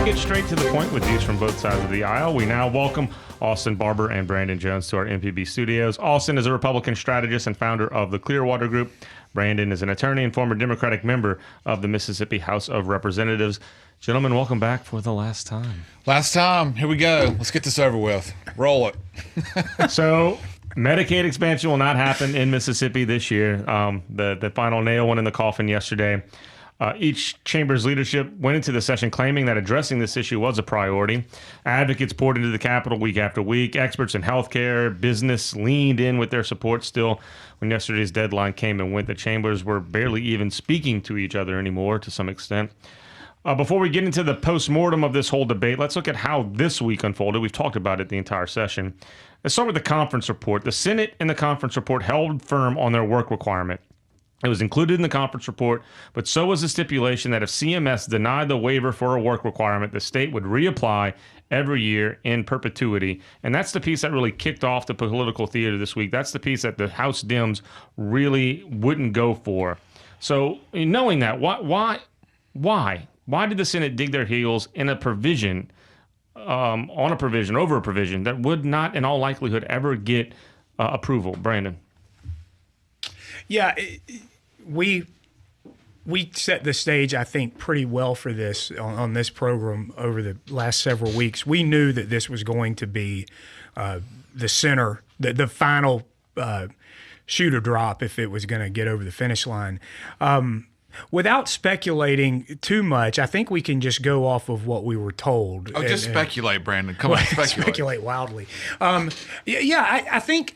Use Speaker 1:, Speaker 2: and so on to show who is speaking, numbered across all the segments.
Speaker 1: get straight to the point with views from both sides of the aisle. We now welcome Austin Barber and Brandon Jones to our MPB studios. Austin is a Republican strategist and founder of the Clearwater Group. Brandon is an attorney and former Democratic member of the Mississippi House of Representatives. Gentlemen, welcome back for the last time.
Speaker 2: Last time. Here we go. Let's get this over with. Roll it.
Speaker 1: So, Medicaid expansion will not happen in Mississippi this year. The final nail went in the coffin yesterday. Each chamber's leadership went into the session claiming that addressing this issue was a priority. Advocates poured into the Capitol week after week. Experts in healthcare, business leaned in with their support. Still, when yesterday's deadline came and went, the chambers were barely even speaking to each other anymore to some extent. Before we get into the postmortem of this whole debate, let's look at how this week unfolded. We've talked about it the entire session. Let's start with the conference report. The Senate and the conference report held firm on their work requirement. It was included in the conference report, but so was the stipulation that if CMS denied the waiver for a work requirement, the state would reapply every year in perpetuity. And that's the piece that really kicked off the political theater this week. That's the piece that the House Dems really wouldn't go for. So knowing that, why did the Senate dig their heels in a provision, over a provision that would not, in all likelihood, ever get approval? Brandon.
Speaker 3: Yeah, we set the stage, I think, pretty well for this on this program over the last several weeks. We knew that this was going to be the center, the final shooter drop if it was going to get over the finish line. Without speculating too much, I think we can just go off of what we were told.
Speaker 2: Oh, just speculate, Brandon. Come on, speculate.
Speaker 3: Speculate wildly. I think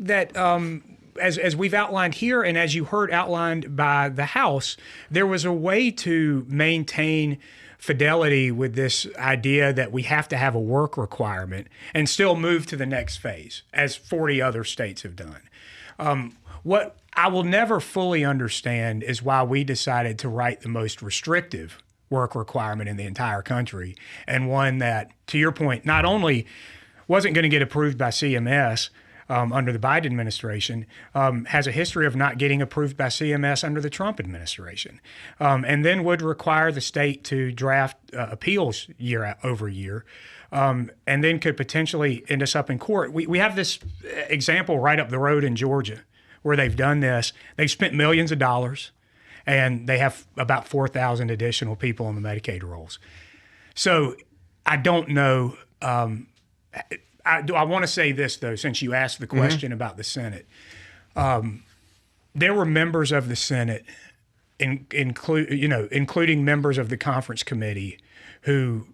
Speaker 3: that as we've outlined here, and as you heard outlined by the House, there was a way to maintain fidelity with this idea that we have to have a work requirement and still move to the next phase, as 40 other states have done. What I will never fully understand is why we decided to write the most restrictive work requirement in the entire country, and one that, to your point, not only wasn't going to get approved by CMS under the Biden administration, has a history of not getting approved by CMS under the Trump administration, and then would require the state to draft appeals year over year, and then could potentially end us up in court. We have this example right up the road in Georgia where they've done this. They've spent millions of dollars, and they have about 4,000 additional people on the Medicaid rolls. So I don't know. I want to say this, though, since you asked the question about the Senate. There were members of the Senate, including members of the conference committee, who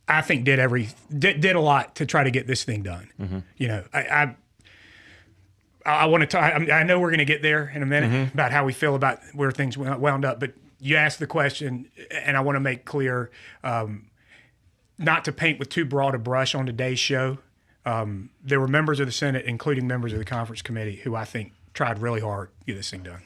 Speaker 3: I think did a lot to try to get this thing done. I want to talk. I know we're going to get there in a minute about how we feel about where things wound up, but you asked the question, and I want to make clear, not to paint with too broad a brush on today's show. There were members of the Senate, including members of the conference committee, who I think tried really hard to get this thing done.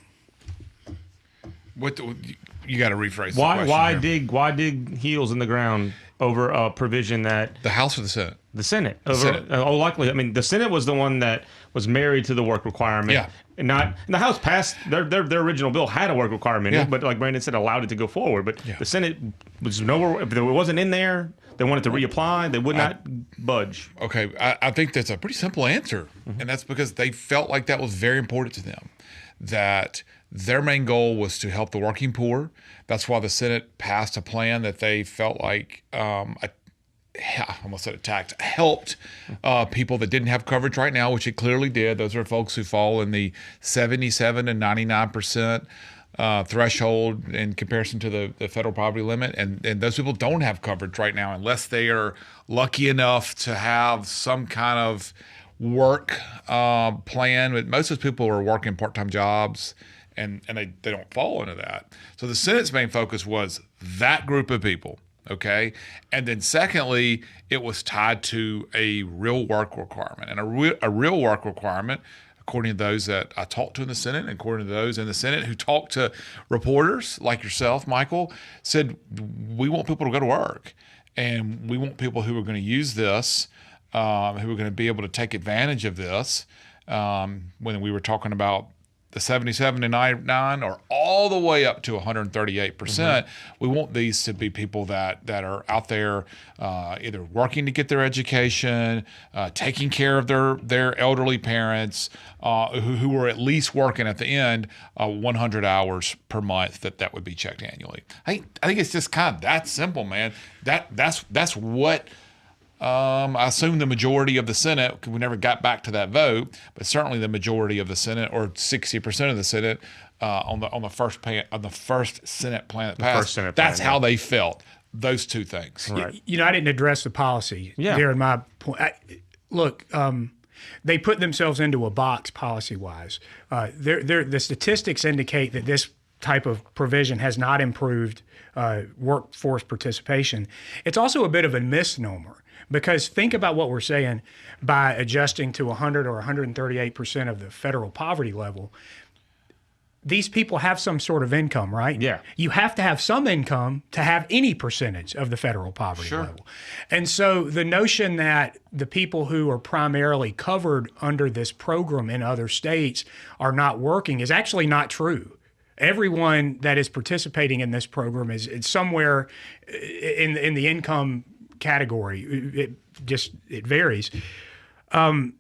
Speaker 2: You got to rephrase the question.
Speaker 1: Why dig heels in the ground over a provision that
Speaker 2: the House or the Senate?
Speaker 1: The Senate.
Speaker 2: Senate.
Speaker 1: Likely. I mean, the Senate was the one that was married to the work requirement.
Speaker 2: Yeah.
Speaker 1: And the House passed their original bill had a work requirement in it, but like Brandon said, allowed it to go forward. But the Senate was nowhere. If it wasn't in there, they wanted to reapply. They would not budge.
Speaker 2: Okay, I think that's a pretty simple answer, and that's because they felt like that was very important to them. That their main goal was to help the working poor. That's why the Senate passed a plan that they felt like I almost said attacked, helped people that didn't have coverage right now, which it clearly did. Those are folks who fall in the 77 and 99% threshold in comparison to the federal poverty limit. And those people don't have coverage right now unless they are lucky enough to have some kind of work plan. But most of those people are working part-time jobs, and they don't fall into that. So the Senate's main focus was that group of people. Okay. And then secondly, it was tied to a real work requirement. And a real work requirement, according to those that I talked to in the Senate, and according to those in the Senate who talked to reporters like yourself, Michael, said, we want people to go to work. And we want people who are going to use this, who are going to be able to take advantage of this. When we were talking about the 77 to 99 or all the way up to 138%. We want these to be people that are out there either working to get their education, taking care of their elderly parents, who are at least working at the end 100 hours per month that would be checked annually. I think it's just kind of that simple, man. That's what I assume the majority of the Senate, because we never got back to that vote, but certainly the majority of the Senate, or 60% of the Senate, on the first Senate plan that passed, that's how they felt. Those two things.
Speaker 1: Right.
Speaker 3: You know, I didn't address the policy there in my point. Look, they put themselves into a box policy-wise. The statistics indicate that this type of provision has not improved workforce participation. It's also a bit of a misnomer, because think about what we're saying by adjusting to 100 or 138% of the federal poverty level. These people have some sort of income, right?
Speaker 1: Yeah.
Speaker 3: You have to have some income to have any percentage of the federal poverty level. And so the notion that the people who are primarily covered under this program in other states are not working is actually not true. Everyone that is participating in this program is somewhere in the income category. It varies. And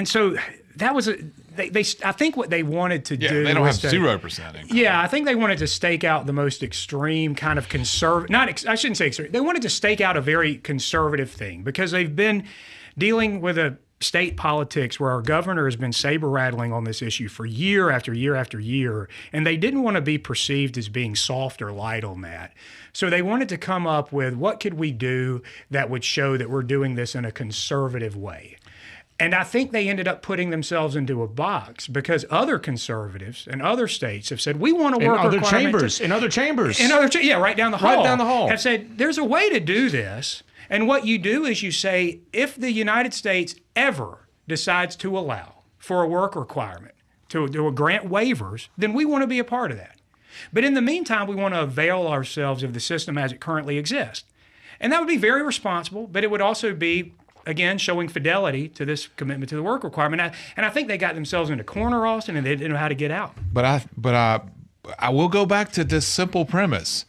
Speaker 3: so that was I think what they wanted to do.
Speaker 2: They don't have 0% income.
Speaker 3: Yeah, I think they wanted to stake out the most extreme kind of conservative. I shouldn't say extreme. They wanted to stake out a very conservative thing, because they've been dealing with a state politics where our governor has been saber rattling on this issue for year after year after year, and they didn't want to be perceived as being soft or light on that. So they wanted to come up with, what could we do that would show that we're doing this in a conservative way? And I think they ended up putting themselves into a box, because other conservatives in other states have said, we want to work
Speaker 1: in other chambers,
Speaker 3: right down the hall.
Speaker 1: Right down the hall.
Speaker 3: Have said, there's a way to do this. And what you do is you say, if the United States ever decides to allow for a work requirement, to grant waivers, then we want to be a part of that. But in the meantime, we want to avail ourselves of the system as it currently exists. And that would be very responsible, but it would also be, again, showing fidelity to this commitment to the work requirement. And I think they got themselves in a corner, Austin, and they didn't know how to get out.
Speaker 2: But I will go back to this simple premise.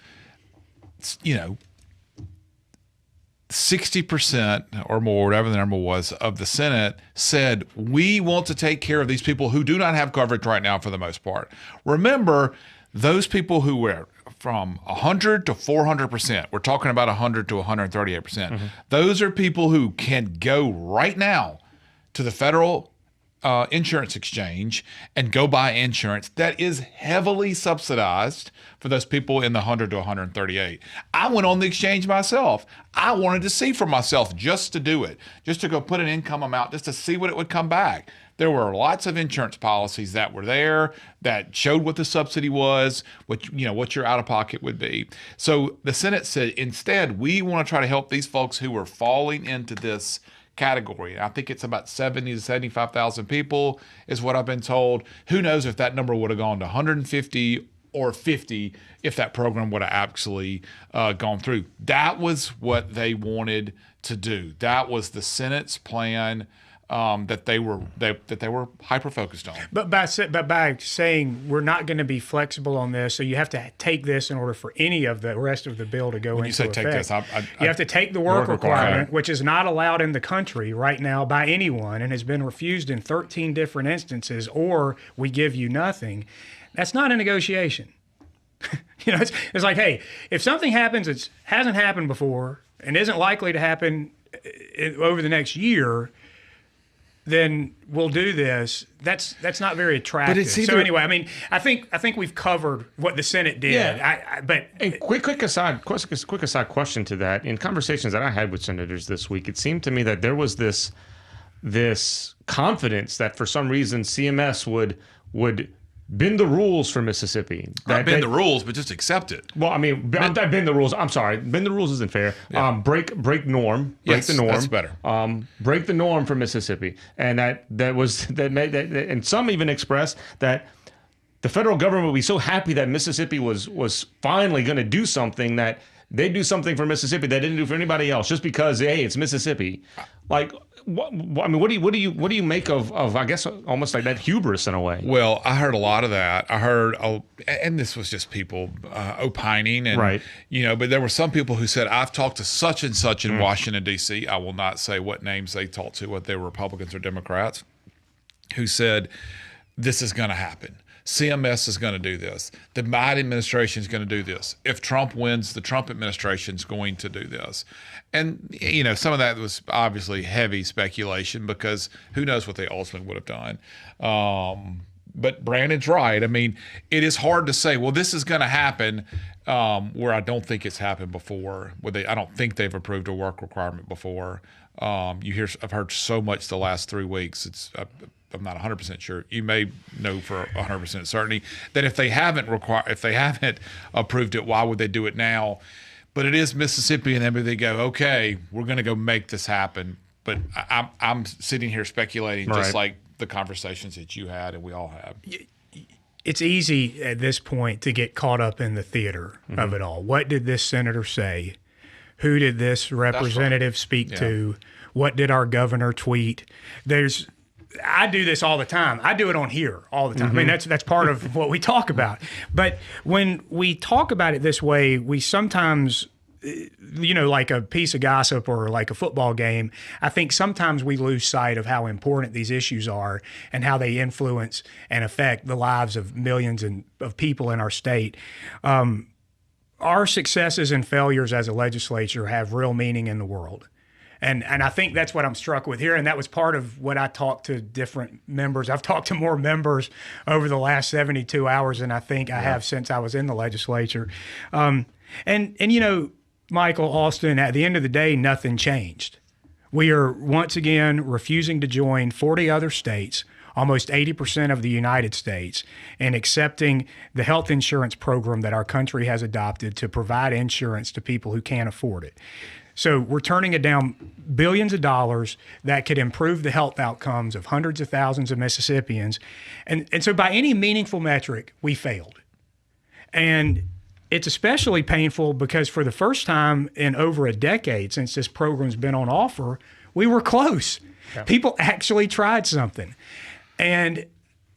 Speaker 2: 60% or more, whatever the number was, of the Senate said, we want to take care of these people who do not have coverage right now for the most part. Remember, those people who were from 100 to 400%, we're talking about 100 to 138%. Those are people who can go right now to the federal insurance exchange and go buy insurance that is heavily subsidized for those people in the 100 to 138. I went on the exchange myself. I wanted to see for myself, just to do it, just to go put an income amount, just to see what it would come back. There were lots of insurance policies that were there that showed what the subsidy was, what your out-of-pocket would be. So the Senate said, instead, we want to try to help these folks who are falling into this category. I think it's about 70 to 75,000 people is what I've been told. Who knows if that number would have gone to 150 or 50 if that program would have actually gone through. That was what they wanted to do. That was the Senate's plan. That they were hyper focused on.
Speaker 3: But by saying we're not going to be flexible on this, so you have to take this in order for any of the rest of the bill to go into effect. When you say take this, you have to take the work requirement, which is not allowed in the country right now by anyone and has been refused in 13 different instances, or we give you nothing. That's not a negotiation. It's like, hey, if something happens that hasn't happened before and isn't likely to happen over the next year, then we'll do this. That's not very attractive. But it's either, so anyway, I mean, I think we've covered what the Senate did.
Speaker 1: Yeah. And quick aside question to that. In conversations that I had with senators this week, it seemed to me that there was this confidence that for some reason CMS would bend the rules for Mississippi.
Speaker 2: Not bend the rules, but just accept it.
Speaker 1: Well, I mean, bend the rules. I'm sorry. Bend the rules isn't fair. Yeah. Break norm. Break the norm.
Speaker 2: That's better.
Speaker 1: Break the norm for Mississippi. And that made and some even expressed that the federal government would be so happy that Mississippi was finally going to do something, that they do something for Mississippi they didn't do for anybody else, just because, hey, it's Mississippi. Like, I mean, what do you make of I guess almost like that hubris in a way?
Speaker 2: Well, I heard a lot of that. I heard, and this was just people opining, and
Speaker 1: right.
Speaker 2: But there were some people who said, "I've talked to such and such in Washington D.C." I will not say what names they talked to, whether they were Republicans or Democrats, who said, "This is going to happen. CMS is going to do this. The Biden administration is going to do this. If Trump wins, the Trump administration is going to do this." And, some of that was obviously heavy speculation because who knows what they ultimately would have done. But Brandon's right. I mean, it is hard to say, well, this is going to happen where I don't think it's happened before. I don't think they've approved a work requirement before. I've heard so much the last 3 weeks. I'm not 100% sure. You may know for 100% certainty that if they haven't approved it, why would they do it now? But it is Mississippi, and then they go, okay, we're going to go make this happen. But I'm sitting here speculating, just like the conversations that you had and we all have.
Speaker 3: It's easy at this point to get caught up in the theater of it all. What did this senator say? Who did this representative speak to? What did our governor tweet? I do this all the time. I do it on here all the time. I mean, that's part of what we talk about. But when we talk about it this way, we sometimes, like a piece of gossip or like a football game, I think sometimes we lose sight of how important these issues are and how they influence and affect the lives of millions of people in our state. Our successes and failures as a legislature have real meaning in the world. And I think that's what I'm struck with here. And that was part of what I talked to different members. I've talked to more members over the last 72 hours than I think I have since I was in the legislature. And Michael, Austin, at the end of the day, nothing changed. We are once again refusing to join 40 other states, almost 80% of the United States, in accepting the health insurance program that our country has adopted to provide insurance to people who can't afford it. So we're turning it down billions of dollars that could improve the health outcomes of hundreds of thousands of Mississippians. And so by any meaningful metric, we failed. And it's especially painful because for the first time in over a decade since this program's been on offer, we were close. Yeah. People actually tried something. And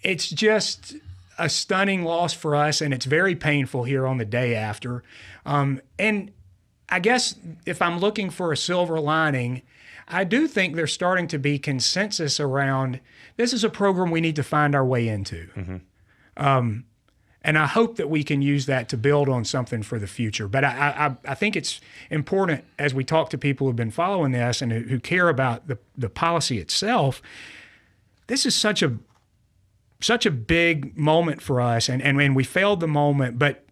Speaker 3: it's just a stunning loss for us, and it's very painful here on the day after. And I guess if I'm looking for a silver lining, I do think there's starting to be consensus around this is a program we need to find our way into. And I hope that we can use that to build on something for the future. But I think it's important as we talk to people who've been following this and who care about the policy itself, this is such a big moment for us. And we failed the moment, but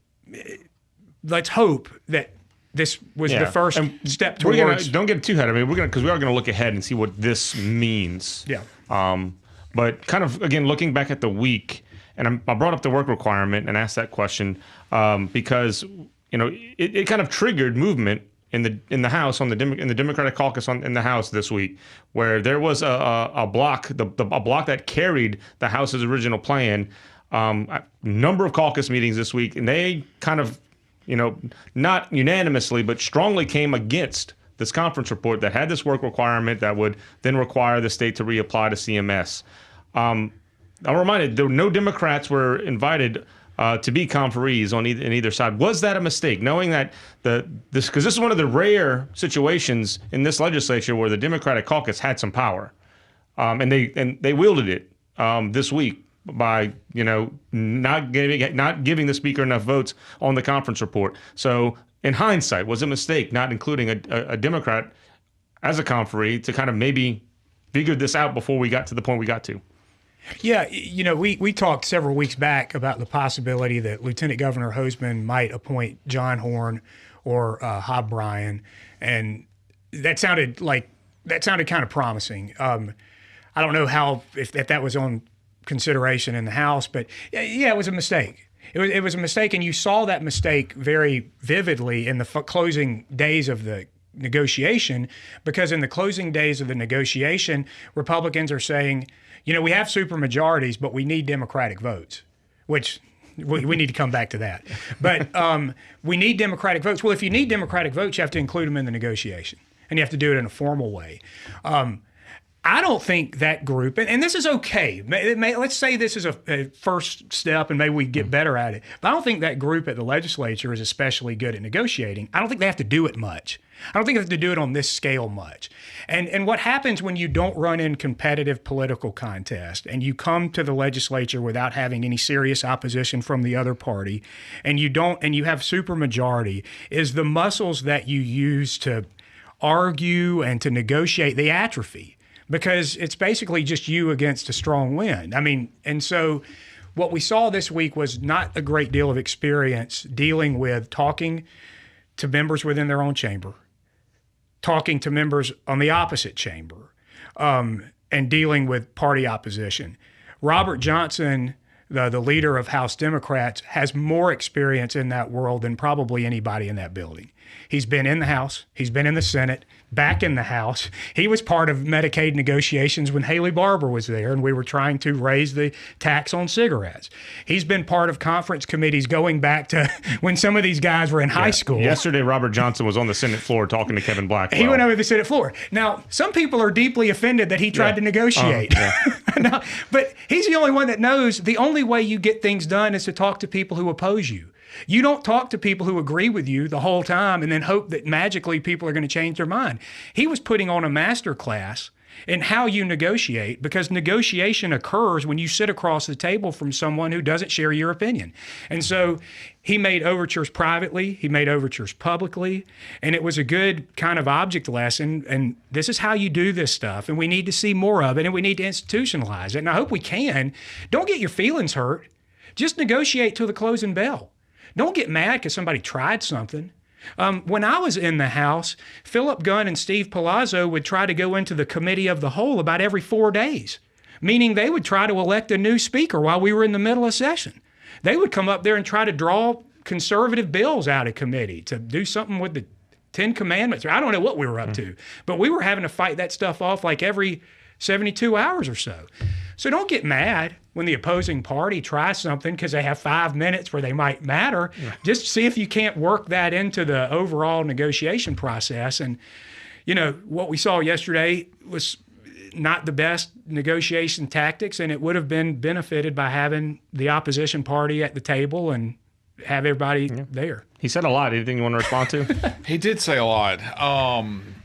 Speaker 3: let's hope that this was the first step towards.
Speaker 1: Don't get too ahead. I mean, because we are going to look ahead and see what this means.
Speaker 3: Yeah.
Speaker 1: But kind of again, looking back at the week, and I brought up the work requirement and asked that question because it kind of triggered movement in the House in the Democratic caucus in the House this week, where there was a block, a block that carried the House's original plan. A number of caucus meetings this week, and they kind of, not unanimously, but strongly came against this conference report that had this work requirement that would then require the state to reapply to CMS. I'm reminded no Democrats were invited to be conferees on either side. Was that a mistake? Knowing that because this is one of the rare situations in this legislature where the Democratic caucus had some power, and they wielded it this week by not giving the speaker enough votes on the conference report. So in hindsight, was it a mistake not including a Democrat as a conferee to kind of maybe figure this out before we got to the point we got to?
Speaker 3: Yeah, we talked several weeks back about the possibility that Lieutenant Governor Hoseman might appoint John Horn or Hob Bryan, and that sounded kind of promising. I don't know if that was on consideration in the House, but yeah, it was a mistake. It was a mistake, and you saw that mistake very vividly in the closing days of the negotiation, because in the closing days of the negotiation, Republicans are saying, we have supermajorities, but we need Democratic votes, which we need to come back to that. But we need Democratic votes. Well, if you need Democratic votes, you have to include them in the negotiation, and you have to do it in a formal way. I don't think that group, and this is okay. Let's say this is a first step and maybe we get better at it. But I don't think that group at the legislature is especially good at negotiating. I don't think they have to do it much. I don't think they have to do it on this scale much. And what happens when you don't run in competitive political contest and you come to the legislature without having any serious opposition from the other party and you have supermajority is the muscles that you use to argue and to negotiate, they atrophy because it's basically just you against a strong wind. I mean, and so what we saw this week was not a great deal of experience dealing with talking to members within their own chamber, talking to members on the opposite chamber, and dealing with party opposition. Robert Johnson, the leader of House Democrats, has more experience in that world than probably anybody in that building. He's been in the House. He's been in the Senate, back in the House. He was part of Medicaid negotiations when Haley Barbour was there and we were trying to raise the tax on cigarettes. He's been part of conference committees going back to when some of these guys were in high school.
Speaker 1: Yesterday, Robert Johnson was on the Senate floor talking to Kevin Blackwell.
Speaker 3: He went over to the Senate floor. Now, some people are deeply offended that he tried to negotiate. No, but he's the only one that knows the only way you get things done is to talk to people who oppose you. You don't talk to people who agree with you the whole time and then hope that magically people are going to change their mind. He was putting on a master class in how you negotiate because negotiation occurs when you sit across the table from someone who doesn't share your opinion. And so he made overtures privately, he made overtures publicly, and it was a good kind of object lesson. And this is how you do this stuff, and we need to see more of it, and we need to institutionalize it. And I hope we can. Don't get your feelings hurt. Just negotiate till the closing bell. Don't get mad because somebody tried something. When I was in the House, Philip Gunn and Steve Palazzo would try to go into the committee of the whole about every 4 days, meaning they would try to elect a new speaker while we were in the middle of session. They would come up there and try to draw conservative bills out of committee to do something with the 10 Commandments. I don't know what we were up to, but we were having to fight that stuff off like every 72 hours or so. So don't get mad when the opposing party tries something because they have 5 minutes where they might matter. Just see if you can't work that into the overall negotiation process. And, you know, what we saw yesterday was not the best negotiation tactics, and it would have been benefited by having the opposition party at the table and have everybody there.
Speaker 1: He said a lot. Anything you want to respond to?
Speaker 2: He did say a lot,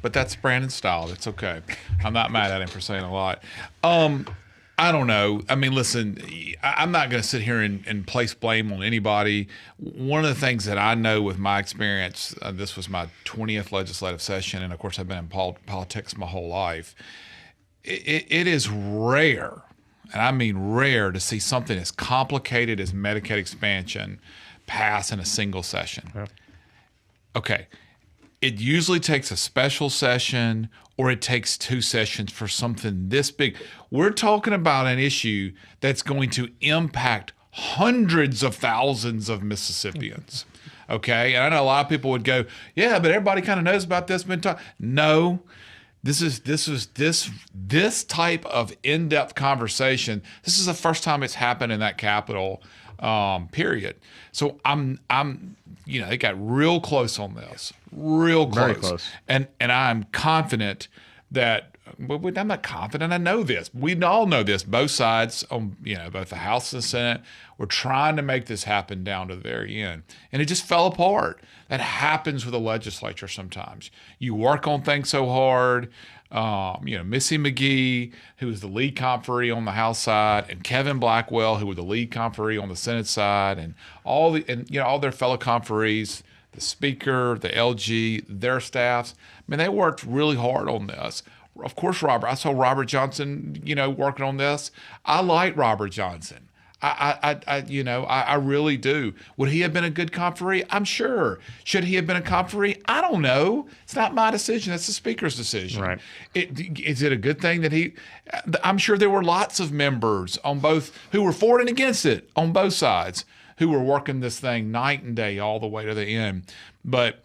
Speaker 2: but that's Brandon's style. It's okay. I'm not mad at him for saying a lot. I don't know. I mean, listen, I'm not going to sit here and place blame on anybody. One of the things that I know with my experience, this was my 20th legislative session, and of course I've been in politics my whole life. It is rare, and I mean rare, to see something as complicated as Medicaid expansion pass in a single session. Yeah. Okay. It usually takes a special session or it takes 2 sessions for something this big. We're talking about an issue that's going to impact hundreds of thousands of Mississippians. Okay? And I know a lot of people would go, yeah, but everybody kind of knows about this. No. This type of in-depth conversation, this is the first time it's happened in that Capitol period. So they got real close on this, real close.
Speaker 1: Very close.
Speaker 2: And I'm confident that, but I'm not confident. I know this. We all know this. Both sides, both the House and the Senate, were trying to make this happen down to the very end, and it just fell apart. That happens with the legislature sometimes. You work on things so hard. Missy McGee, who was the lead conferee on the House side, and Kevin Blackwell, who was the lead conferee on the Senate side, and all their fellow conferees, the Speaker, the LG, their staffs. I mean, they worked really hard on this. Of course, I saw Robert Johnson, working on this. I like Robert Johnson. I really do. Would he have been a good conferee? I'm sure. Should he have been a conferee? I don't know. It's not my decision. It's the Speaker's decision.
Speaker 1: Right.
Speaker 2: Is it a good thing that I'm sure there were lots of members on both who were for it and against it on both sides who were working this thing night and day all the way to the end. But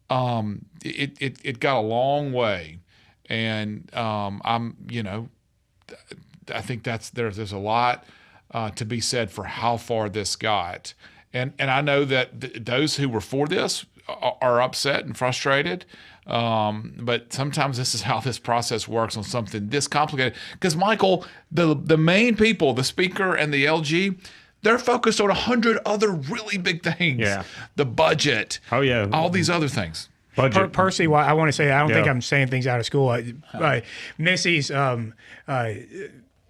Speaker 2: it got a long way. And I think there's a lot to be said for how far this got. And I know that those who were for this are upset and frustrated. But sometimes this is how this process works on something this complicated. Because Michael, the main people, the speaker and the LG, they're focused on 100 other really big things.
Speaker 1: Yeah.
Speaker 2: The budget.
Speaker 1: Oh, yeah.
Speaker 2: All these other things.
Speaker 1: Budget.
Speaker 3: Percy, I want to say, I don't think
Speaker 1: Yeah.
Speaker 3: I'm saying things out of school. Missy's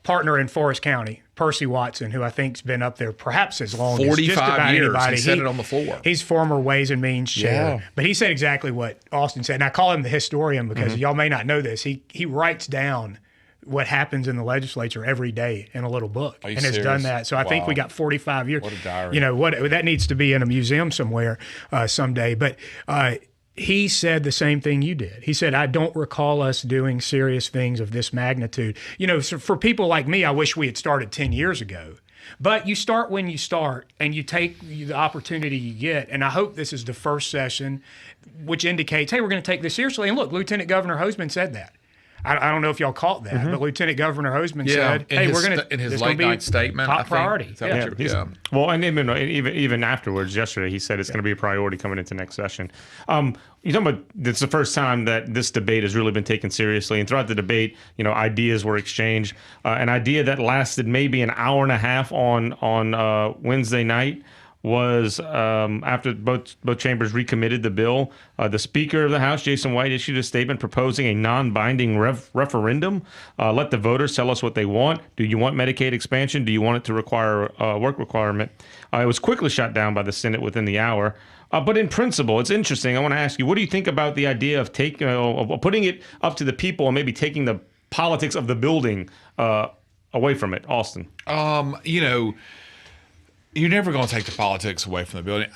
Speaker 3: partner in Forest County, Percy Watson, who I think's been up there perhaps as long as just
Speaker 2: 45
Speaker 3: about
Speaker 2: years.
Speaker 3: anybody.
Speaker 2: He said it on the floor.
Speaker 3: He's former Ways and Means chair.
Speaker 2: Yeah.
Speaker 3: But he said exactly what Austin said. And I call him the historian because y'all may not know this. He writes down what happens in the legislature every day in a little book,
Speaker 2: Are you
Speaker 3: and has
Speaker 2: serious?
Speaker 3: done that. So I think
Speaker 2: Wow.
Speaker 3: we got 45 years.
Speaker 2: What a diary.
Speaker 3: You know, that needs to be in a museum somewhere someday. But he said the same thing you did. He said, I don't recall us doing serious things of this magnitude. You know, so for people like me, I wish we had started 10 years ago. But you start when you start, and you take the opportunity you get. And I hope this is the first session, which indicates, hey, we're going to take this seriously. And look, Lieutenant Governor Hoseman said that. I don't know if y'all caught that, but Lieutenant Governor Hoseman said,
Speaker 2: in
Speaker 3: hey,
Speaker 2: his
Speaker 3: we're going to,
Speaker 2: in his
Speaker 3: it's
Speaker 2: late
Speaker 3: gonna be
Speaker 2: night statement,
Speaker 3: top
Speaker 2: I think.
Speaker 3: priority.
Speaker 2: Is that what
Speaker 3: Yeah.
Speaker 2: you're-
Speaker 1: Well, and even afterwards, yesterday, he said it's going to be a priority coming into next session. You're talking about it's the first time that this debate has really been taken seriously, and throughout the debate, ideas were exchanged. An idea that lasted maybe an hour and a half on Wednesday night was after both chambers recommitted the bill. The Speaker of the House, Jason White, issued a statement proposing a non-binding referendum. Let the voters tell us what they want. Do you want Medicaid expansion? Do you want it to require a work requirement? It was quickly shot down by the Senate within the hour. But in principle, it's interesting. I want to ask you, what do you think about the idea of of putting it up to the people and maybe taking the politics of the building away from it, Austin?
Speaker 2: You're never going to take the politics away from the building.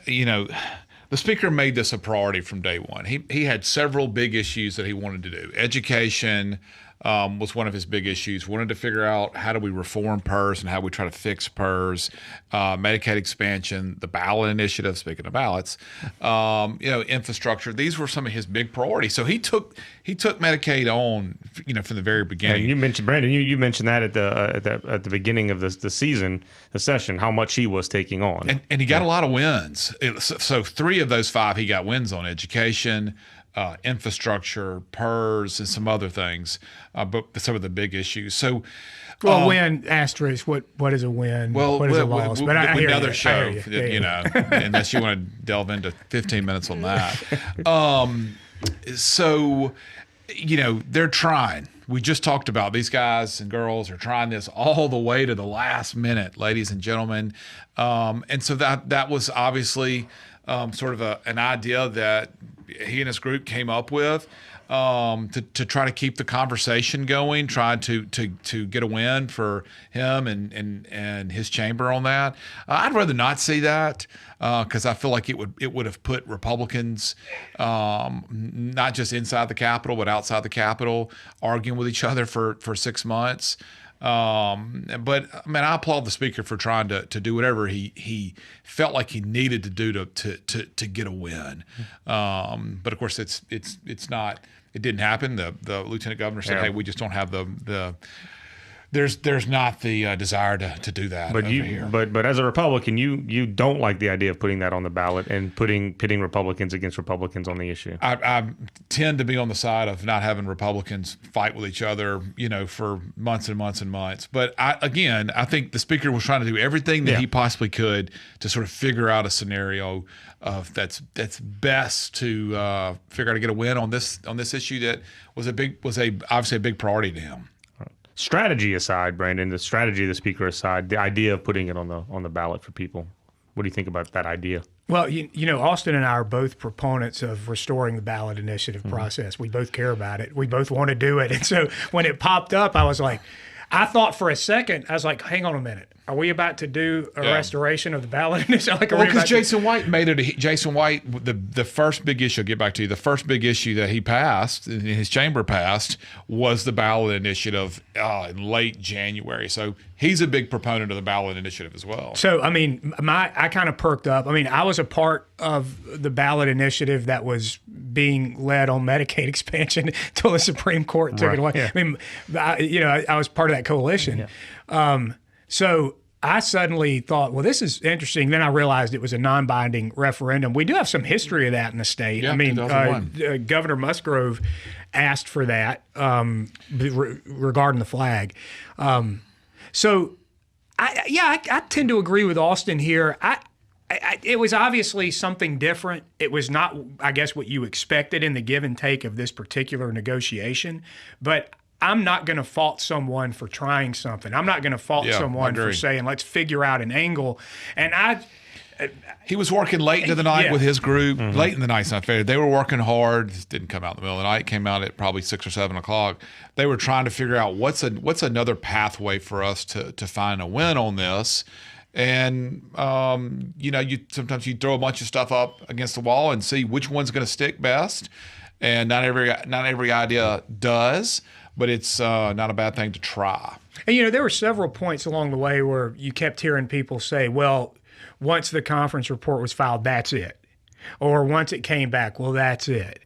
Speaker 2: The Speaker made this a priority from day one. He had several big issues that he wanted to do. Education was one of his big issues. Wanted to figure out how do we reform PERS and how we try to fix PERS, Medicaid expansion, the ballot initiative, speaking of ballots, infrastructure. These were some of his big priorities. So he took Medicaid on, from the very beginning.
Speaker 1: And you mentioned, Brandon, you mentioned that at the beginning of the season, the session, how much he was taking on.
Speaker 2: And he got a lot of wins. So 3 of those 5 he got wins on: education, infrastructure, PERS, and some other things, but some of the big issues. So,
Speaker 3: win asterisk. What is a win? What is a loss? But I hear
Speaker 2: another
Speaker 3: you.
Speaker 2: show,
Speaker 3: I hear you.
Speaker 2: Unless you want to delve into 15 minutes on that. So, they're trying. We just talked about these guys and girls are trying this all the way to the last minute, ladies and gentlemen. And so that was obviously sort of an idea that he and his group came up with to try to keep the conversation going, try to get a win for him and his chamber on that. I'd rather not see that because I feel like it would have put Republicans not just inside the Capitol but outside the Capitol arguing with each other for 6 months. But I mean, I applaud the Speaker for trying to do whatever he felt like he needed to do to get a win. But of course, it's not. It didn't happen. The Lieutenant Governor said, "Hey, we just don't have the." There's not the desire to do that.
Speaker 1: But but as a Republican, you don't like the idea of putting that on the ballot and pitting Republicans against Republicans on the issue.
Speaker 2: I tend to be on the side of not having Republicans fight with each other, for months and months and months. But I think the Speaker was trying to do everything that he possibly could to sort of figure out a scenario that's best to figure out to get a win on this issue that was obviously a big priority to him.
Speaker 1: Strategy aside, Brandon, the strategy of the Speaker aside, the idea of putting it on the ballot for people. What do you think about that idea?
Speaker 3: Well, Austin and I are both proponents of restoring the ballot initiative process. We both care about it. We both want to do it. And so when it popped up, I thought for a second, I was like, hang on a minute. Are we about to do a restoration of the ballot initiative?
Speaker 2: Because Jason White made it. Jason White, the first big issue, I'll get back to you, the first big issue that he passed, in his chamber passed, was the ballot initiative in late January. So he's a big proponent of the ballot initiative as well.
Speaker 3: So, I mean, I kind of perked up. I mean, I was a part of the ballot initiative that was being led on Medicaid expansion until the Supreme Court took it away. Yeah. I mean, I was part of that coalition. Yeah. So I suddenly thought, well, this is interesting. Then I realized it was a non-binding referendum. We do have some history of that in the state.
Speaker 2: Yeah,
Speaker 3: I mean,
Speaker 2: 2001.
Speaker 3: Governor Musgrove asked for that regarding the flag. So, I tend to agree with Austin here. It was obviously something different. It was not, I guess, what you expected in the give and take of this particular negotiation. But I'm not going to fault someone for trying something. I'm not going to fault someone for saying, let's figure out an angle. And
Speaker 2: he was working late into the night with his group. Late in the night's not fair. They were working hard. This didn't come out in the middle of the night. It came out at probably 6 or 7 o'clock. They were trying to figure out what's another pathway for us to find a win on this. And sometimes you throw a bunch of stuff up against the wall and see which one's going to stick best. And not every idea does, but it's not a bad thing to try.
Speaker 3: And there were several points along the way where you kept hearing people say, well, once the conference report was filed, that's it. Or once it came back, well, that's it.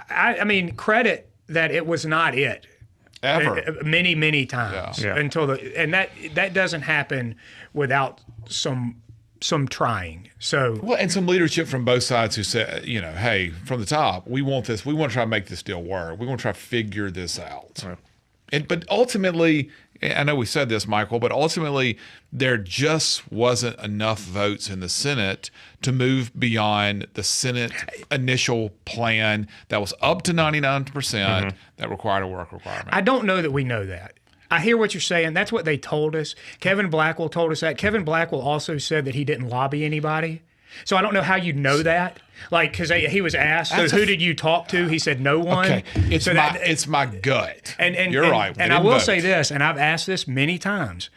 Speaker 3: I mean, credit that it was not it.
Speaker 2: Ever.
Speaker 3: Many, many times.
Speaker 1: Yeah.
Speaker 3: And that doesn't happen without some trying. So
Speaker 2: and some leadership from both sides who said, hey, from the top, we want this. We want to try to make this deal work. We want to try to figure this out. Right. But ultimately, I know we said this, Michael, but ultimately there just wasn't enough votes in the Senate to move beyond the Senate initial plan that was up to 99% that required a work requirement.
Speaker 3: I don't know that we know that. I hear what you're saying. That's what they told us. Kevin Blackwell told us that. Kevin Blackwell also said that he didn't lobby anybody. So I don't know how you know that. Like, because he was asked, so who did you talk to? He said no one.
Speaker 2: Okay, it's my gut.
Speaker 3: And
Speaker 2: you're right.
Speaker 3: And I will say this, and I've asked this many times.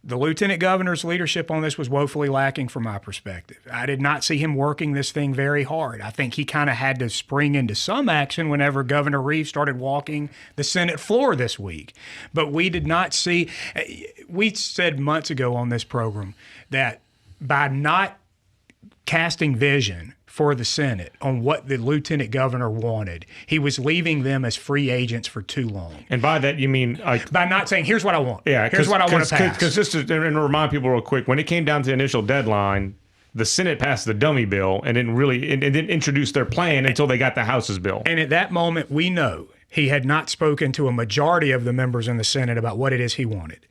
Speaker 3: The lieutenant governor's leadership on this was woefully lacking from my perspective. I did not see him working this thing very hard. I think he kind of had to spring into some action whenever Governor Reeves started walking the Senate floor this week. But we did not see – we said months ago on this program that by not casting vision for the Senate on what the lieutenant governor wanted, he was leaving them as free agents for too long.
Speaker 1: And by that, you mean
Speaker 3: by not saying, here's what I want.
Speaker 1: Yeah,
Speaker 3: here's what I want to pass.
Speaker 1: Because just to remind people real quick, when it came down to the initial deadline, the Senate passed the dummy bill and didn't introduce their plan until they got the House's bill.
Speaker 3: And at that moment, we know he had not spoken to a majority of the members in the Senate about what it is he wanted.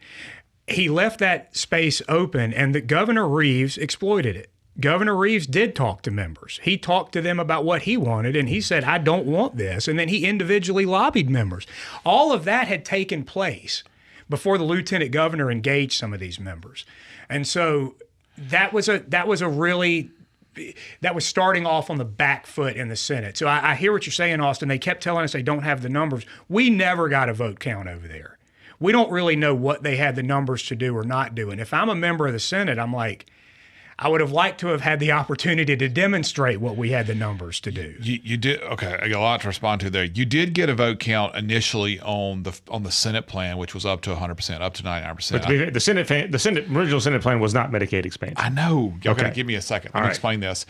Speaker 3: He left that space open, and the Governor Reeves exploited it. Governor Reeves did talk to members. He talked to them about what he wanted, and he said, I don't want this. And then he individually lobbied members. All of that had taken place before the lieutenant governor engaged some of these members. And so that was starting off on the back foot in the Senate. So I hear what you're saying, Austin. They kept telling us they don't have the numbers. We never got a vote count over there. We don't really know what they had the numbers to do or not do. And if I'm a member of the Senate, I'm like, I would have liked to have had the opportunity to demonstrate what we had the numbers to do.
Speaker 2: You did. Okay, I got a lot to respond to there. You did get a vote count initially on the Senate plan, which was up to 100%, up to 99%.
Speaker 1: But to be fair, the original Senate plan was not Medicaid expansion.
Speaker 2: I know. Y'all got to give me a second. Let me explain this.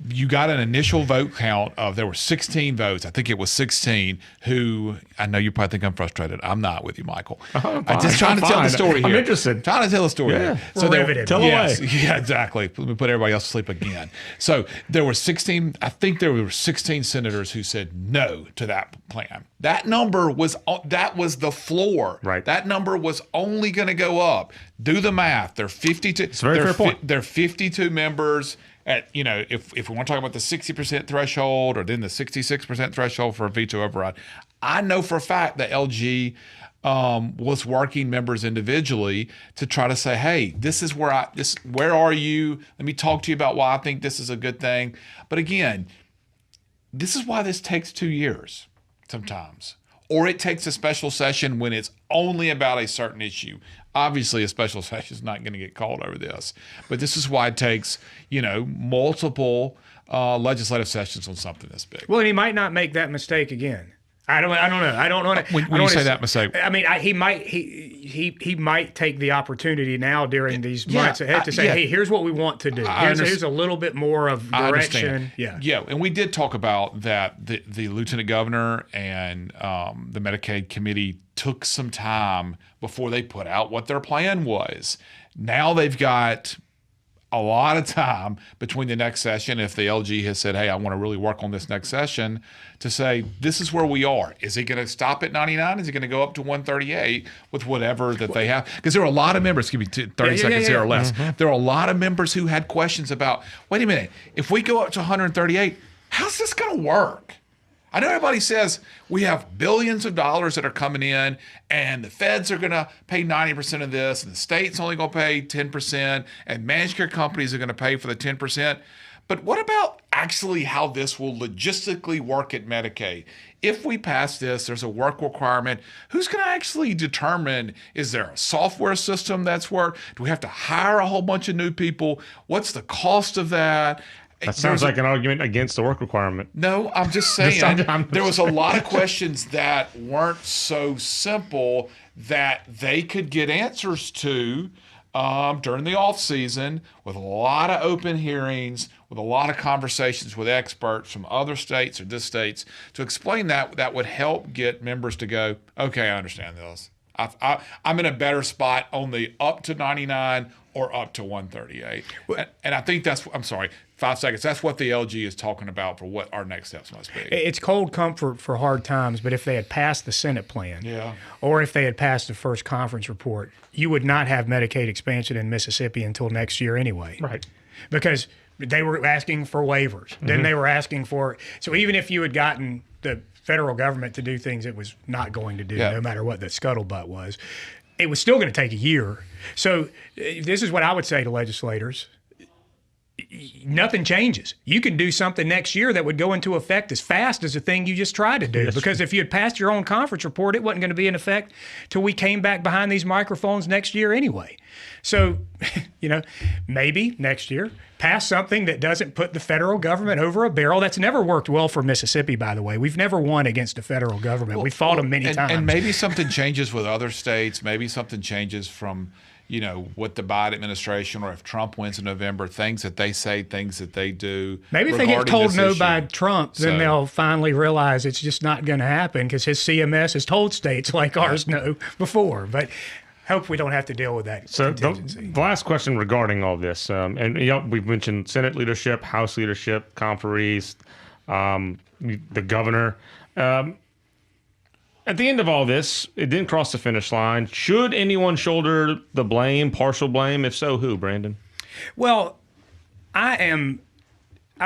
Speaker 2: You got an initial vote count of there were 16 votes. I think it was 16 who, I know you probably think I'm frustrated. I'm not with you, Michael. I'm just trying to tell the story here.
Speaker 1: I'm interested.
Speaker 2: Trying to tell the story here.
Speaker 3: So riveted.
Speaker 1: Tell away.
Speaker 2: Yeah, exactly. Let me put everybody else to sleep again. So there were 16, I think there were 16 senators who said no to that plan. That number was the floor.
Speaker 1: Right.
Speaker 2: That number was only going to go up. Do the math. They're 52.
Speaker 1: It's a very fair point.
Speaker 2: They're 52 members. At, if we want to talk about the 60% threshold or then the 66% threshold for a veto override, I know for a fact that LG was working members individually to try to say, hey, where are you? Let me talk to you about why I think this is a good thing. But again, this is why this takes 2 years sometimes. Or it takes a special session when it's only about a certain issue. Obviously, a special session is not going to get called over this. But this is why it takes, multiple legislative sessions on something this big.
Speaker 3: Well, and he might not make that mistake again. I don't know. I don't know.
Speaker 2: When you say that mistake,
Speaker 3: I mean, he might take the opportunity now during these months ahead to say, "Hey, here's what we want to do. Here's a little bit more of direction."
Speaker 2: Yeah. And we did talk about that. The lieutenant governor and the Medicaid committee took some time before they put out what their plan was. Now they've got a lot of time between the next session, if the LG has said, hey, I want to really work on this next session, to say, this is where we are. Is it going to stop at 99? Is it going to go up to 138 with whatever that they have? Because there are a lot of members, give me 30 seconds here or less. There are a lot of members who had questions about, wait a minute, if we go up to 138, how's this going to work? I know everybody says we have billions of dollars that are coming in and the feds are going to pay 90% of this and the state's only going to pay 10% and managed care companies are going to pay for the 10%. But what about actually how this will logistically work at Medicaid? If we pass this, there's a work requirement. Who's going to actually determine, is there a software system that's work? Do we have to hire a whole bunch of new people? What's the cost of that?
Speaker 1: That sounds like an argument against the work requirement.
Speaker 2: No, I'm just saying there was a lot of questions that weren't so simple that they could get answers to during the off season with a lot of open hearings, with a lot of conversations with experts from other states or this states to explain that would help get members to go, okay, I understand this. I'm in a better spot on the up to 99 or up to 138. And I think I'm sorry, 5 seconds. That's what the LG is talking about for what our next steps must be.
Speaker 3: It's cold comfort for hard times, but if they had passed the Senate plan, or if they had passed the first conference report, you would not have Medicaid expansion in Mississippi until next year anyway.
Speaker 1: Right.
Speaker 3: Because they were asking for waivers. Then they were asking for, so even if you had gotten the federal government to do things it was not going to do, no matter what the scuttlebutt was, it was still going to take a year. So this is what I would say to legislators. Nothing changes. You can do something next year that would go into effect as fast as the thing you just tried to do. Because if you had passed your own conference report, it wasn't going to be in effect till we came back behind these microphones next year anyway. So, maybe next year, pass something that doesn't put the federal government over a barrel. That's never worked well for Mississippi, by the way. We've never won against the federal government. We've fought them many times.
Speaker 2: And maybe something changes with other states. Maybe something changes from what the Biden administration, or if Trump wins in November, things that they say, things that they do.
Speaker 3: Maybe if they get told no by Trump, then they'll finally realize it's just not going to happen because his CMS has told states like ours no before. But hope we don't have to deal with that contingency.
Speaker 1: The last question regarding all this, and we've mentioned Senate leadership, House leadership, conferees, the governor. At the end of all this, it didn't cross the finish line. Should anyone shoulder the blame, partial blame? If so, who, Brandon?
Speaker 3: Well, I'll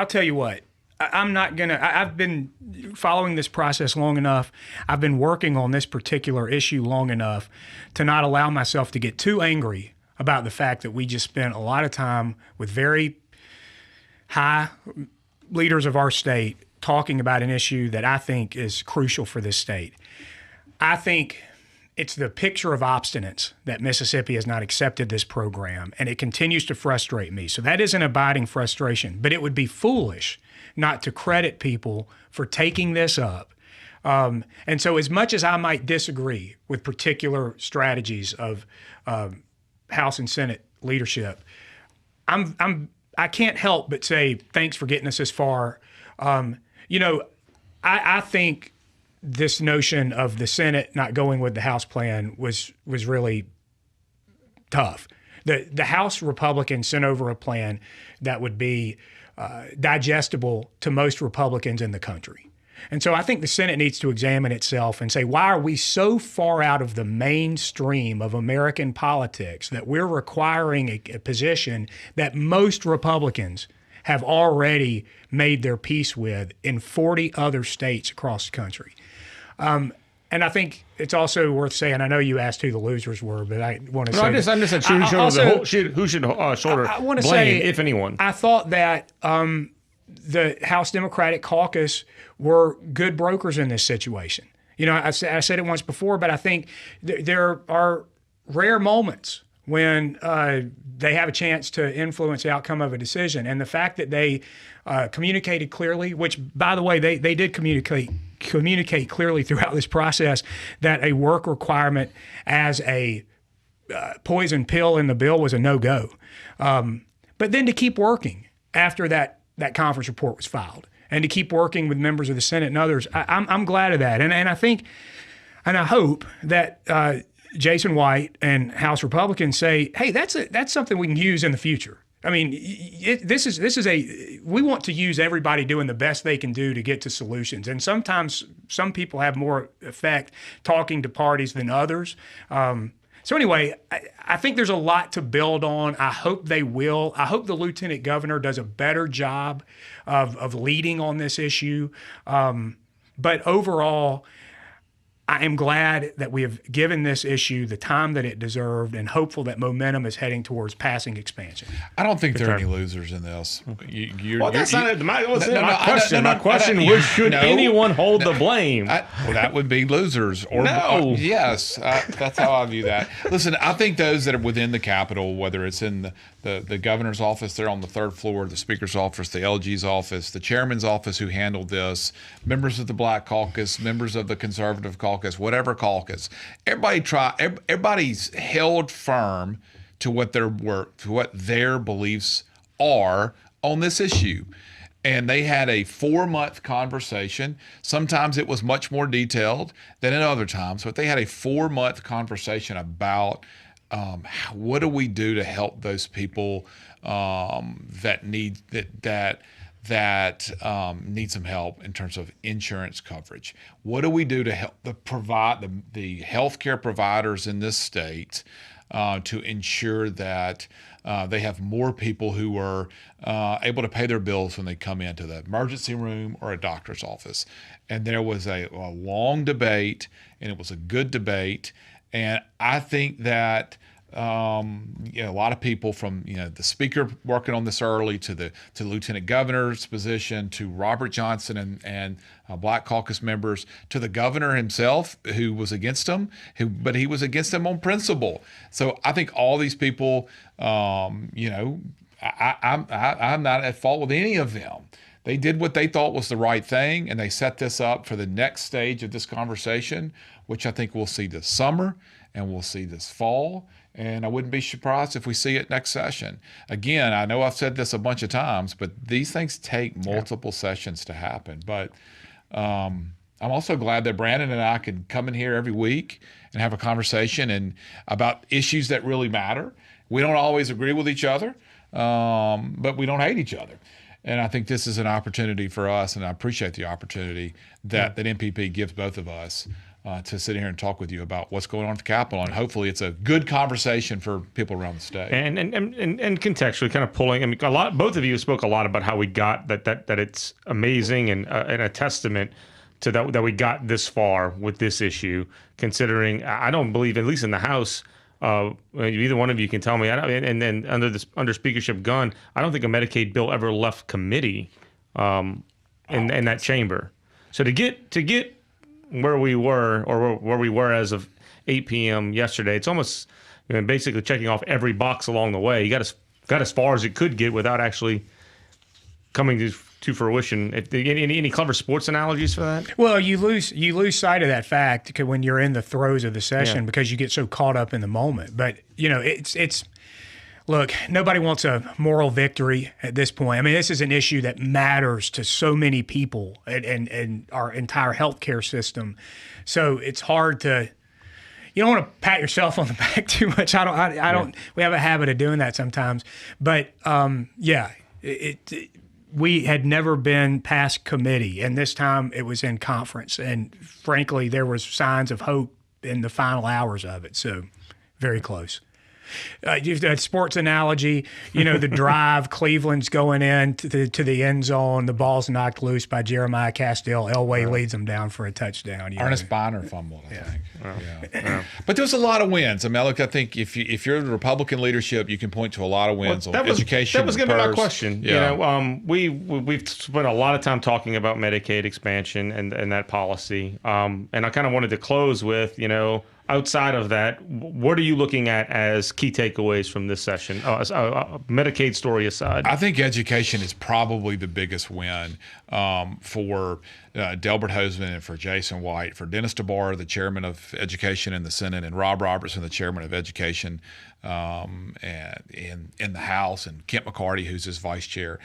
Speaker 3: tell you what. I'm not going to, I've been following this process long enough. I've been working on this particular issue long enough to not allow myself to get too angry about the fact that we just spent a lot of time with very high leaders of our state talking about an issue that I think is crucial for this state. I think it's the picture of obstinance that Mississippi has not accepted this program, and it continues to frustrate me. So that is an abiding frustration, but it would be foolish not to credit people for taking this up. And so as much as I might disagree with particular strategies of House and Senate leadership, I can't help but say thanks for getting us this far. I think this notion of the Senate not going with the House plan was really tough. The House Republicans sent over a plan that would be digestible to most Republicans in the country. And so I think the Senate needs to examine itself and say, why are we so far out of the mainstream of American politics that we're requiring a position that most Republicans have already made their peace with in 40 other states across the country? And I think it's also worth saying, I know you asked who the losers were, but I want to say...
Speaker 1: I'm just saying who should shoulder blame, if anyone.
Speaker 3: I thought that the House Democratic caucus were good brokers in this situation. I said it once before, but I think there are rare moments when they have a chance to influence the outcome of a decision. And the fact that they communicated clearly, which, by the way, they did communicate communicate clearly throughout this process that a work requirement as a poison pill in the bill was a no-go. But then to keep working after that conference report was filed, and to keep working with members of the Senate and others, I'm glad of that. And I think, and I hope that Jason White and House Republicans say, hey, that's something we can use in the future. I mean, we want to use everybody doing the best they can do to get to solutions. And sometimes some people have more effect talking to parties than others. So anyway, I think there's a lot to build on. I hope they will. I hope the lieutenant governor does a better job of leading on this issue. But overall, I am glad that we have given this issue the time that it deserved, and hopeful that momentum is heading towards passing expansion.
Speaker 2: I don't think there are any losers in this.
Speaker 1: That's not my question. My question was, should anyone hold the blame?
Speaker 2: Well, that would be losers. Yes, that's how I view that. Listen, I think those that are within the Capitol, whether it's in the governor's office there on the third floor, the speaker's office, the LG's office, the chairman's office who handled this, members of the Black Caucus, members of the Conservative Caucus, whatever caucus, everybody's held firm to what their beliefs are on this issue. And they had a 4-month conversation. Sometimes it was much more detailed than in other times, but they had a 4-month conversation about what do we do to help those people that need some help in terms of insurance coverage? What do we do to help the healthcare providers in this state to ensure that they have more people who are able to pay their bills when they come into the emergency room or a doctor's office? And there was a long debate, and it was a good debate. And I think that a lot of people, from the speaker working on this early to the lieutenant governor's position, to Robert Johnson and Black Caucus members, to the governor himself, who was against him, but he was against him on principle. So I think all these people, I'm not at fault with any of them. They did what they thought was the right thing, and they set this up for the next stage of this conversation, which I think we'll see this summer and we'll see this fall. And I wouldn't be surprised if we see it next session. Again, I know I've said this a bunch of times, but these things take multiple sessions to happen. But I'm also glad that Brandon and I can come in here every week and have a conversation about issues that really matter. We don't always agree with each other, but we don't hate each other. And I think this is an opportunity for us, and I appreciate the opportunity that MPB gives both of us to sit here and talk with you about what's going on at the Capitol. And hopefully it's a good conversation for people around the state.
Speaker 1: And contextually, kind of pulling, I mean, both of you spoke a lot about how we got that it's amazing and a testament to that we got this far with this issue, considering I don't believe, at least in the House, either one of you can tell me, and then under Speakership Gunn, I don't think a Medicaid bill ever left committee in that chamber. So to get where we were, or where we were as of 8 p.m. yesterday, it's almost basically checking off every box along the way. You got as far as it could get without actually coming to fruition. Any clever sports analogies for that?
Speaker 3: Well, you lose sight of that fact when you're in the throes of the session, because you get so caught up in the moment. But it's look, nobody wants a moral victory at this point. I mean, this is an issue that matters to so many people and our entire healthcare system. So it's hard to. You don't want to pat yourself on the back too much. I don't. We have a habit of doing that sometimes. But we had never been past committee, and this time it was in conference. And frankly, there was signs of hope in the final hours of it. So very close. Sports analogy, the drive, Cleveland's going in to the end zone, the ball's knocked loose by Jeremiah Castile. Elway leads them down for a touchdown.
Speaker 2: Ernest Biner fumbled, I think. Yeah. But there was a lot of wins. I mean, look, I think if you're the Republican leadership, you can point to a lot of wins on education.
Speaker 1: That was going to be my question. Yeah. We've spent a lot of time talking about Medicaid expansion and that policy. And I kind of wanted to close with, outside of that, what are you looking at as key takeaways from this session, Medicaid story aside?
Speaker 2: I think education is probably the biggest win for Delbert Hoseman and for Jason White, for Dennis DeBar, the chairman of education in the Senate, and Rob Robertson, the chairman of education and in the House, and Kent McCarty, who's his vice chair.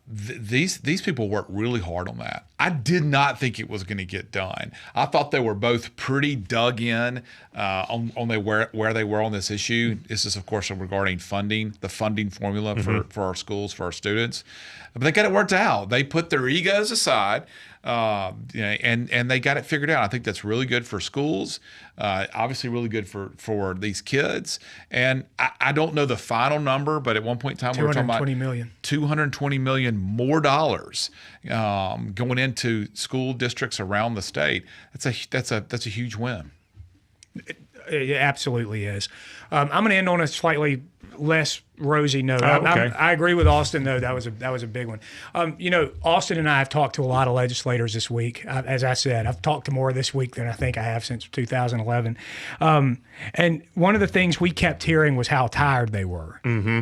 Speaker 2: These people worked really hard on that. I did not think it was going to get done. I thought they were both pretty dug in on where they were on this issue. This is, of course, regarding funding, the funding formula for our schools, for our students. But they got it worked out. They put their egos aside, and they got it figured out. I think that's really good for schools. Obviously, really good for these kids. And I don't know the final number, but at one point in time, we were talking about $220 million more dollars going into school districts around the state. That's a huge win.
Speaker 3: It absolutely is. I'm going to end on a slightly less rosy note.
Speaker 1: Okay.
Speaker 3: I agree with Austin, though. That was a big one. Austin and I have talked to a lot of legislators this week. As I said, I've talked to more this week than I think I have since 2011. And one of the things we kept hearing was how tired they were. Mm-hmm.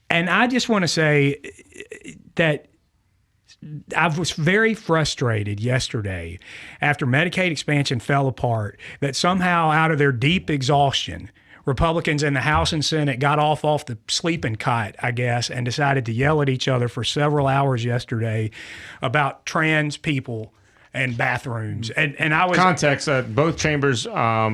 Speaker 3: And I just want to say that I was very frustrated yesterday after Medicaid expansion fell apart that somehow out of their deep exhaustion, Republicans in the House and Senate got off the sleeping cot, I guess, and decided to yell at each other for several hours yesterday about trans people and bathrooms. And I was...
Speaker 1: Context, both chambers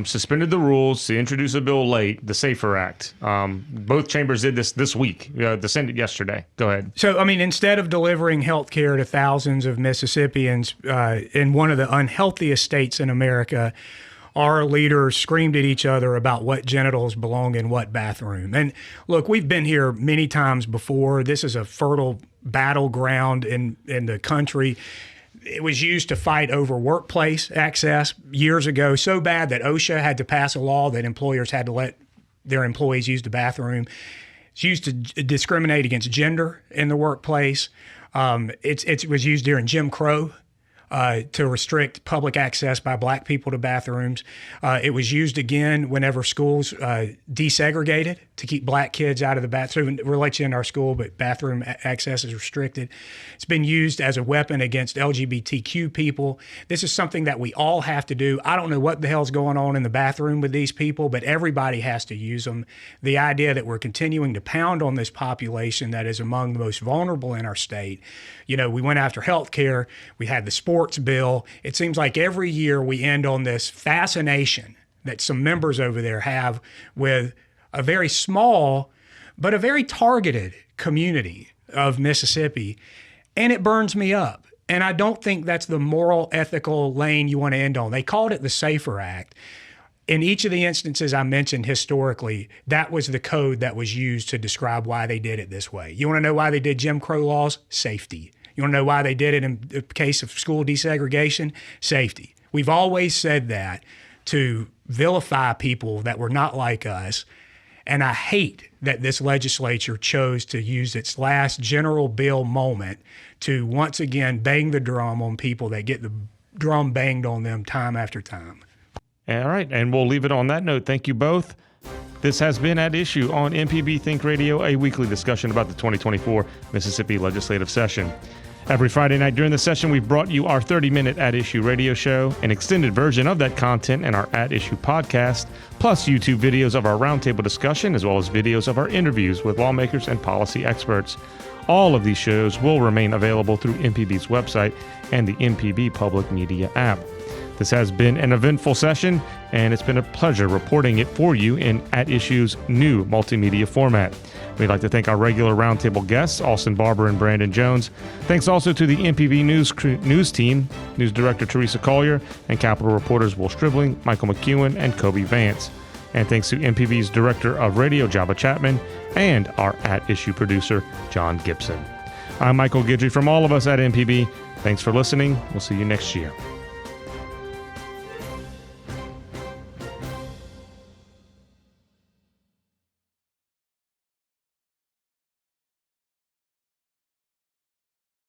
Speaker 1: suspended the rules to introduce a bill late, the SAFER Act. Both chambers did this week, the Senate yesterday. Go ahead.
Speaker 3: So, I mean, instead of delivering health care to thousands of Mississippians in one of the unhealthiest states in America, our leaders screamed at each other about what genitals belong in what bathroom. And look, we've been here many times before. This is a fertile battleground in the country. It was used to fight over workplace access years ago, so bad that OSHA had to pass a law that employers had to let their employees use the bathroom. It's used to discriminate against gender in the workplace. It was used during Jim Crow to restrict public access by black people to bathrooms. It was used again whenever schools desegregated to keep black kids out of the bathroom. We'll let you in our school, but bathroom access is restricted. It's been used as a weapon against LGBTQ people. This is something that we all have to do. I don't know what the hell's going on in the bathroom with these people, but everybody has to use them. The idea that we're continuing to pound on this population that is among the most vulnerable in our state. You know, we went after health care. We had the sports bill. It seems like every year we end on this fascination that some members over there have with a very small but a very targeted community of Mississippi, and it burns me up. And I don't think that's the moral, ethical lane you want to end on. They called it the SAFER Act. In each of the instances I mentioned historically, that was the code that was used to describe why they did it this way. You want to know why they did Jim Crow laws? Safety. You want to know why they did it in the case of school desegregation? Safety. We've always said that to vilify people that were not like us. And I hate that this legislature chose to use its last general bill moment to once again bang the drum on people that get the drum banged on them time after time.
Speaker 1: All right, and we'll leave it on that note. Thank you both. This has been At Issue on MPB Think Radio, a weekly discussion about the 2024 Mississippi legislative session. Every Friday night during the session, we've brought you our 30-minute At Issue radio show, an extended version of that content in our At Issue podcast, plus YouTube videos of our roundtable discussion, as well as videos of our interviews with lawmakers and policy experts. All of these shows will remain available through MPB's website and the MPB Public Media app. This has been an eventful session, and it's been a pleasure reporting it for you in At Issue's new multimedia format. We'd like to thank our regular roundtable guests, Austin Barber and Brandon Jones. Thanks also to the MPB News team, News Director Teresa Collier, and Capitol reporters Will Stribling, Michael McEwen, and Kobe Vance. And thanks to MPB's Director of Radio, Java Chapman, and our At Issue producer, John Gibson. I'm Michael Guidry from all of us at MPB. Thanks for listening. We'll see you next year.